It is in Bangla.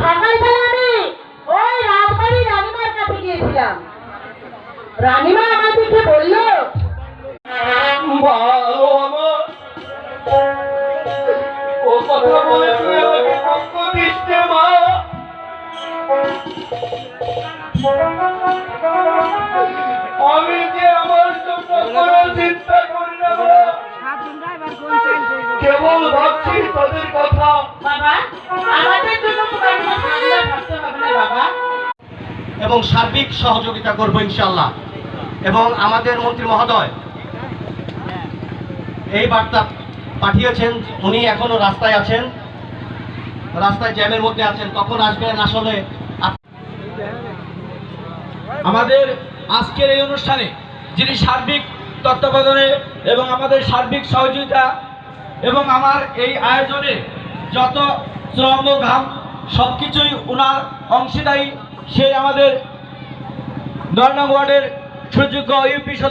সকালবেলা আমি ওই রাজবাড়ির রানীমার কাছে গিয়েছিলাম। রানীমা আমার দেখে বলল, ভালো আমার ও কথা বলে তুই আমাকে দুঃখ দিস নে মা। আমি যে আমার জন্য কোনো চিন্তা করি না মা, কেবল ভাবছি তাদের কথা। বাবা আমাদের জন্য তোমার কোনো ঝামেলা ভাবতে হবে না বাবা। এবং সার্বিক সহযোগিতা করব ইনশাআল্লাহ। এবং আমাদের মন্ত্রী মহোদয় এই বার্তা পাঠিয়েছেন, উনি এখনো রাস্তায় আছেন, রাস্তায় জ্যামের মধ্যে আছেন, কখন আসবেন আসলে। আমাদের আজকের এই অনুষ্ঠানে যিনি সার্বিক তত্ত্বাবধানে এবং আমাদের সার্বিক সহযোগিতা এবং আমার এই আয়োজনে যত শ্রম ঘাম সবকিছুই ওনার অংশীদারী, সেই আমাদের 9 নং ওয়ার্ডের সুযোগ্য ইউপি সদস্য